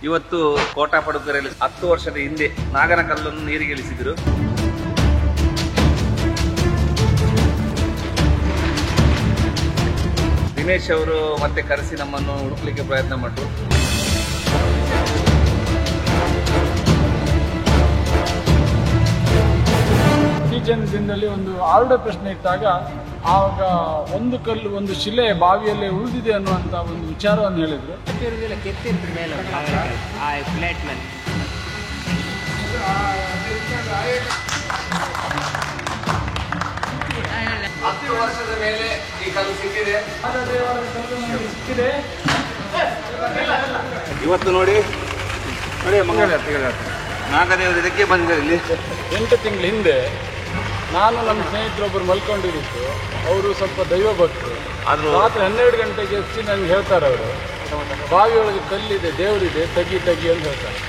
ಇವತ್ತು ಕೋಟಾ ಪಡುಕೆರೆಯಲ್ಲಿ 10 ವರ್ಷದ ಹಿಂದೆ ನಾಗನ ಕಲ್ಲನ್ನು ನೀರಿಗೆ ಇಳಿಸಿದ್ರು. ದಿನೇಶ್ ಅವರು ಮತ್ತೆ ಕರೆಸಿ ನಮ್ಮನ್ನು ಹುಡುಕ್ಲಿಕ್ಕೆ ಪ್ರಯತ್ನ ಮಾಡಿದ್ರು. ಇತ್ತೀಚಿನ ದಿನದಲ್ಲಿ ಒಂದು ಆರುಡ ಪ್ರಶ್ನೆ ಇಟ್ಟಾಗ ಆವಾಗ ಒಂದು ಕಲ್ಲು ಒಂದು ಶಿಲೆ ಬಾವಿಯಲ್ಲೇ ಉಳಿದಿದೆ ಅನ್ನುವಂಥ ಒಂದು ವಿಚಾರವನ್ನು ಹೇಳಿದ್ರು. ಹತ್ತು ವರ್ಷದ ಮೇಲೆ ಈ ಕಲ್ಲು ಸಿಕ್ಕಿದೆ. ಇವತ್ತು ನೋಡಿ ನಾಗದೇವರು ಇದಕ್ಕೆ ಬಂದಿದ್ದಾರೆ. ಇಲ್ಲಿ 8 ತಿಂಗಳ ಹಿಂದೆ ನಾನು ನಮ್ಮ ಸ್ನೇಹಿತರೊಬ್ಬರು ಮಲ್ಕೊಂಡಿದ್ದು. ಅವರು ಸ್ವಲ್ಪ ದೈವ ಭಕ್ತರು. ಆದರೂ ರಾತ್ರಿ 12 ಗಂಟೆಗೆ ಹೆಚ್ಚಿ ನನಗೆ ಹೇಳ್ತಾರೆ, ಅವರು ಬಾವಿಯೊಳಗೆ ಕಲ್ಲಿದೆ, ದೇವರಿದೆ, ತೆಗಿ ಅಂತ ಹೇಳ್ತಾರೆ.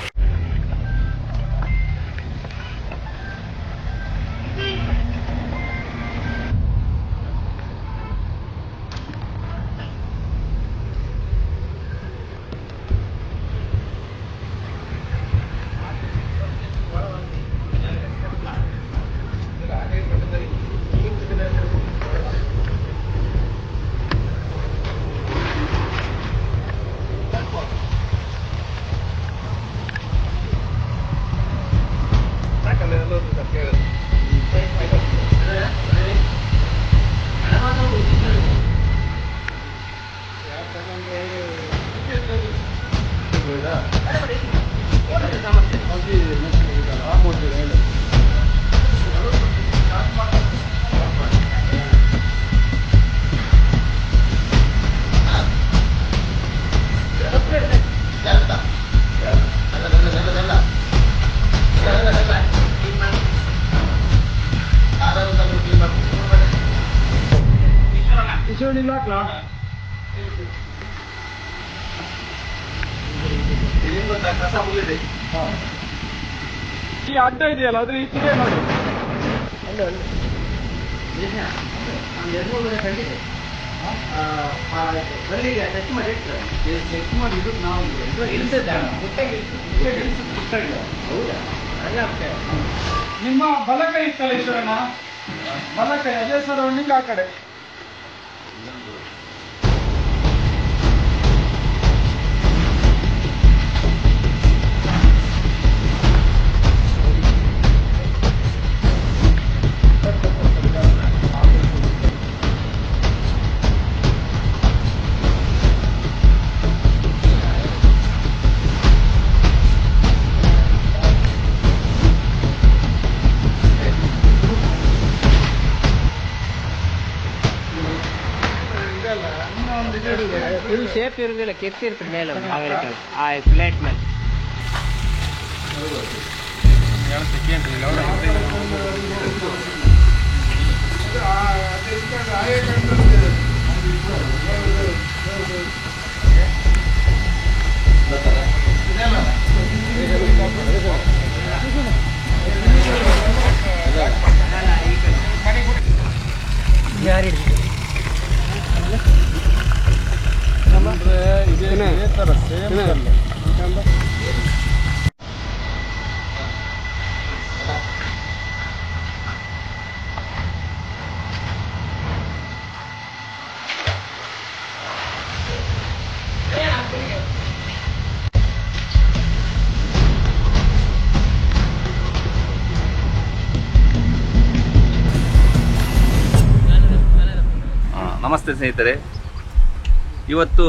ಈ ಅಡ್ಡ ಇದೆಯಲ್ಲ, ಅದ್ರ ಇಟ್ಟಿದೆ ನೋಡಿ. ನಿಮ್ಮ ಬಲಕೈ ಇತ್ತಲ್ಲ ಈಶ್ವರನ, ಬಲಕೈ ಅದೇ ಸರೌಂಡಿಂಗ್ ಆ ಕಡೆ. ಫುಲ್ ಶೇಪ್ ಇರುವುದಿಲ್ಲ, ಕೆತ್ತಿರ್ತದೆ ಮೇಲೆ ಆ ಪ್ಲೇಟ್ ಮೇಲೆ. ಇದೇ ತರ ಸೇಮ್ ಕಲ್ಲು. ನಮಸ್ತೆ ಸ್ನೇಹಿತರೆ, ಇವತ್ತು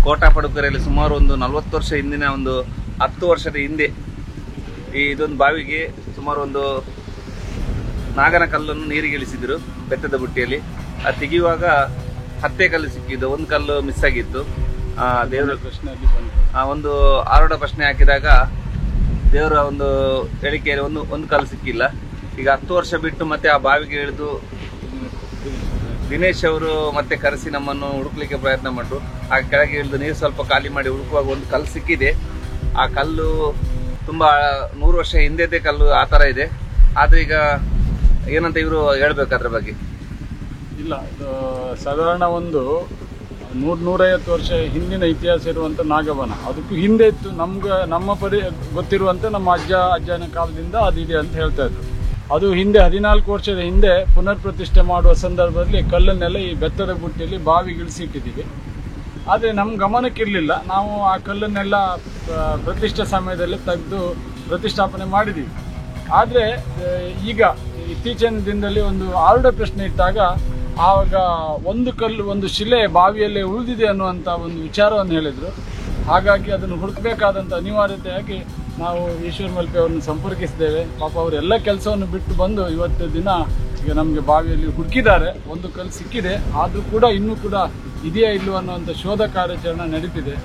ಕೋಟಾ ಪಡುಕೆರೆಯಲ್ಲಿ ಸುಮಾರು ಒಂದು 40 ವರ್ಷ ಹಿಂದಿನ ಒಂದು 10 ವರ್ಷದ ಹಿಂದೆ ಇದೊಂದು ಬಾವಿಗೆ ಸುಮಾರು ಒಂದು ನಾಗನ ಕಲ್ಲನ್ನು ನೀರಿಗೆ ಇಳಿಸಿದ್ರು ಬೆಟ್ಟದ ಬುಟ್ಟಿಯಲ್ಲಿ. ಅದು ತೆಗೆಯುವಾಗ 10 ಕಲ್ಲು ಸಿಕ್ಕಿದ್ದು, ಒಂದು ಕಲ್ಲು ಮಿಸ್ ಆಗಿತ್ತು. ದೇವರ ಪ್ರಶ್ನೆಯಲ್ಲಿ ಒಂದು ಆರೋಢ ಪ್ರಶ್ನೆ ಹಾಕಿದಾಗ ದೇವರ ಒಂದು ಹೇಳಿಕೆಯಲ್ಲಿ ಒಂದು ಕಲ್ಲು ಸಿಕ್ಕಿಲ್ಲ. ಈಗ 10 ವರ್ಷ ಬಿಟ್ಟು ಮತ್ತೆ ಆ ಬಾವಿಗೆ ಇಳಿದು ದಿನೇಶ್ ಅವರು ಮತ್ತೆ ಕರೆಸಿ ನಮ್ಮನ್ನು ಹುಡುಕ್ಲಿಕ್ಕೆ ಪ್ರಯತ್ನ ಮಾಡಿದ್ರು. ಆ ಕೆಳಗೆ ಇಳಿದು ನೀರು ಸ್ವಲ್ಪ ಖಾಲಿ ಮಾಡಿ ಹುಡುಕುವಾಗ ಒಂದು ಕಲ್ಲು ಸಿಕ್ಕಿದೆ. ಆ ಕಲ್ಲು ತುಂಬಾ 100 ವರ್ಷ ಹಿಂದೆದೇ ಕಲ್ಲು, ಆ ತರ ಇದೆ. ಆದ್ರೆ ಈಗ ಏನಂತ ಇವರು ಹೇಳ್ಬೇಕು ಅದ್ರ ಬಗ್ಗೆ? ಇಲ್ಲ, ಸಾಧಾರಣ ಒಂದು 100-150 ವರ್ಷ ಹಿಂದಿನ ಇತಿಹಾಸ ಇರುವಂಥ ನಾಗವನ. ಅದಕ್ಕೂ ಹಿಂದೆ ಇತ್ತು, ನಮ್ಮ ಗೊತ್ತಿರುವಂತೆ ನಮ್ಮ ಅಜ್ಜನ ಕಾಲದಿಂದ ಅದಿದೆ ಅಂತ ಹೇಳ್ತಾ ಇದ್ರು. ಅದು ಹಿಂದೆ 14 ವರ್ಷದ ಹಿಂದೆ ಪುನರ್ ಪ್ರತಿಷ್ಠೆ ಮಾಡುವ ಸಂದರ್ಭದಲ್ಲಿ ಕಲ್ಲನ್ನೆಲ್ಲ ಈ ಬೆತ್ತದ ಬುಟ್ಟಿಯಲ್ಲಿ ಬಾವಿಗಿಳಿಸಿಟ್ಟಿದ್ದೀವಿ. ಆದರೆ ನಮ್ಮ ಗಮನಕ್ಕಿರಲಿಲ್ಲ. ನಾವು ಆ ಕಲ್ಲನ್ನೆಲ್ಲ ಪ್ರತಿಷ್ಠೆ ಸಮಯದಲ್ಲಿ ತೆಗೆದು ಪ್ರತಿಷ್ಠಾಪನೆ ಮಾಡಿದ್ದೀವಿ. ಆದರೆ ಈಗ ಇತ್ತೀಚಿನ ದಿನದಲ್ಲಿ ಒಂದು ಆರುಡೆ ಪ್ರಶ್ನೆ ಇಟ್ಟಾಗ ಆವಾಗ ಒಂದು ಶಿಲೆ ಬಾವಿಯಲ್ಲೇ ಉಳಿದಿದೆ ಅನ್ನುವಂಥ ಒಂದು ವಿಚಾರವನ್ನು ಹೇಳಿದರು. ಹಾಗಾಗಿ ಅದನ್ನು ಹುಡುಕಬೇಕಾದಂಥ ಅನಿವಾರ್ಯತೆಯಾಗಿ ನಾವು ಈಶ್ವರ ಮಲ್ಪೆ ಅವರನ್ನು ಸಂಪರ್ಕಿಸಿದ್ದೇವೆ. ಪಾಪ ಅವರು ಎಲ್ಲ ಕೆಲಸವನ್ನು ಬಿಟ್ಟು ಬಂದು ಇವತ್ತು ದಿನ ಈಗ ನಮಗೆ ಬಾವಿಯಲ್ಲಿ ಹುಡುಕಿದ್ದಾರೆ. ಒಂದು ಕಲ್ಲು ಸಿಕ್ಕಿದೆ, ಆದರೂ ಕೂಡ ಇನ್ನೂ ಕೂಡ ಇದೆಯಾ ಇಲ್ಲವೋ ಅನ್ನುವಂಥ ಶೋಧ ಕಾರ್ಯಾಚರಣೆ ನಡೀತಿದೆ.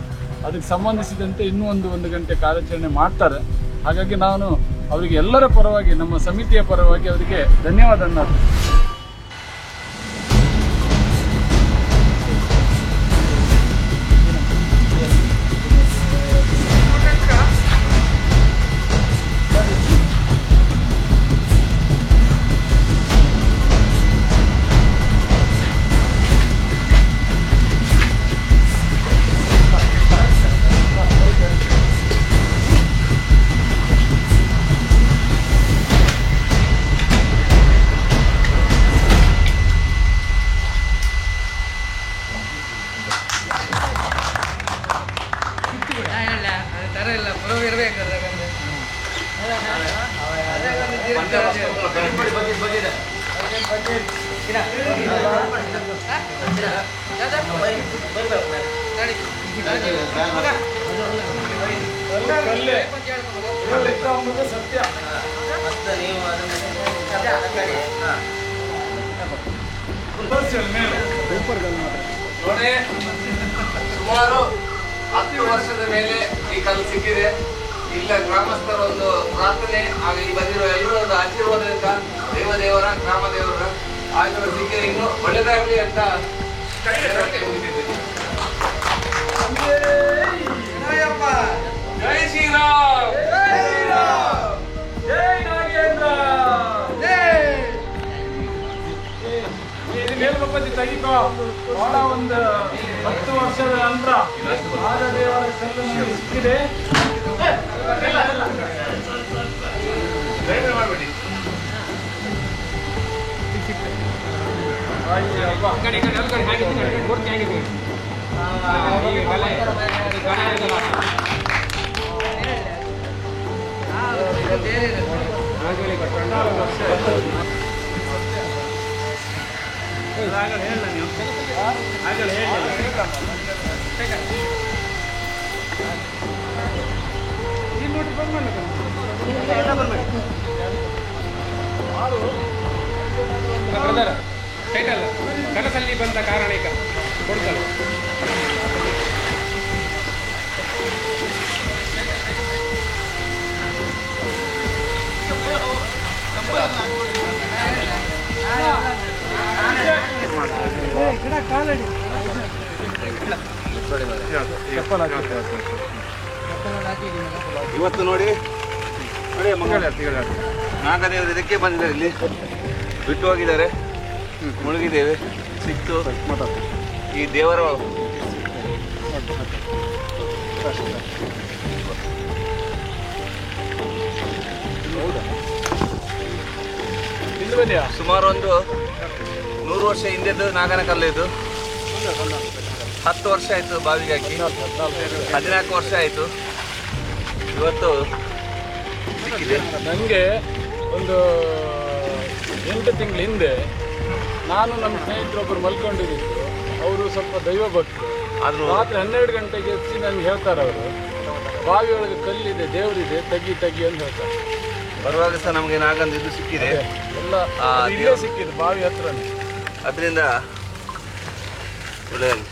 ಅದಕ್ಕೆ ಸಂಬಂಧಿಸಿದಂತೆ ಇನ್ನೂ ಒಂದು ಗಂಟೆ ಕಾರ್ಯಾಚರಣೆ ಮಾಡ್ತಾರೆ. ಹಾಗಾಗಿ ನಾನು ಅವರಿಗೆ ಎಲ್ಲರ ಪರವಾಗಿ, ನಮ್ಮ ಸಮಿತಿಯ ಪರವಾಗಿ ಅವರಿಗೆ ಧನ್ಯವಾದವನ್ನು ಸತ್ಯ. ನೋಡಿ, ಸುಮಾರು 10 ವರ್ಷದ ಮೇಲೆ ಈ ಕಲ್ಲು ಸಿಕ್ಕಿದೆ. ಇಲ್ಲ ಗ್ರಾಮಸ್ಥರ ಒಂದು ಪ್ರಾರ್ಥನೆ ಹಾಗೆ ಈ ಬಂದಿರುವ ಎಲ್ಲರೂ ಒಂದು ಆಶೀರ್ವಾದದಿಂದ ದೇವರ ಗ್ರಾಮ ದೇವರ ಆಶೀರ್ವಾದ ಸಿಕ್ಕಿದೆ. ಇನ್ನು ಒಳ್ಳೆದಾಗಲಿ ಅಂತ ಮುಗಿಸಿದ್ದೇನೆ. ಜೈ ಶ್ರೀರಾಮ್, ಜೈ ನಾಗೇಂದ್ರ, ಮೇಲ್ಪತಿ ತೆಗಿಕೋ. ಬಹಳ ಒಂದು 10 ವರ್ಷದ ನಂತರ ದೇವರ ಕಲ್ಲು ಸಿಕ್ಕಿದೆ. ಟೈಟಲ್ ಕನಸಲ್ಲಿ ಬಂದ ಕಾರಣ ಈಗ ಕೊಡ್ತಾರೆ. ಇವತ್ತು ನೋಡಿ ನಾಗದೇವರು ಇದಕ್ಕೆ ಬಂದಿದ್ದಾರೆ. ಇಲ್ಲಿ ಬಿಟ್ಟು ಹೋಗಿದ್ದಾರೆ, ಮುಳುಗಿದ್ದೇವೆ. ಸಿಕ್ತು ಈ ದೇವರ ಸುಮಾರು ಒಂದು 100 ವರ್ಷ ಹಿಂದೆದ್ದು ನಾಗನ ಕಲ್ಲು ಇದು. 10 ವರ್ಷ ಆಯಿತು ಬಾವಿಗೆ ಹಾಕಿ, 14 ವರ್ಷ ಆಯಿತು. ಇವತ್ತು ಸಿಕ್ಕಿದೆ. ನನಗೆ ಒಂದು 8 ತಿಂಗಳ ಹಿಂದೆ ನಾನು ನಮ್ಮ ಸ್ನೇಹಿತರೊಬ್ಬರು ಮಲ್ಕೊಂಡಿದ್ದು. ಅವರು ಸ್ವಲ್ಪ ದೈವ ಭಕ್ತರು. ಆದರೂ ರಾತ್ರಿ 12 ಗಂಟೆಗೆ ಎಚ್ಚಿ ನನಗೆ ಹೇಳ್ತಾರೆ, ಅವರು ಬಾವಿಯೊಳಗೆ ಕಲ್ಲಿದೆ, ದೇವರಿದೆ, ತೆಗಿ ಅಂತ ಹೇಳ್ತಾರೆ. ಬರುವಾಗ ಸಹ ನಮಗೆ ನಾಗಂದು ಇದು ಸಿಕ್ಕಿದೆ. ಎಲ್ಲ ಇಲ್ಲೇ ಸಿಕ್ಕಿದೆ ಬಾವಿ ಹತ್ರನೇ. ಅದರಿಂದ ಒಳ್ಳೆಯದು.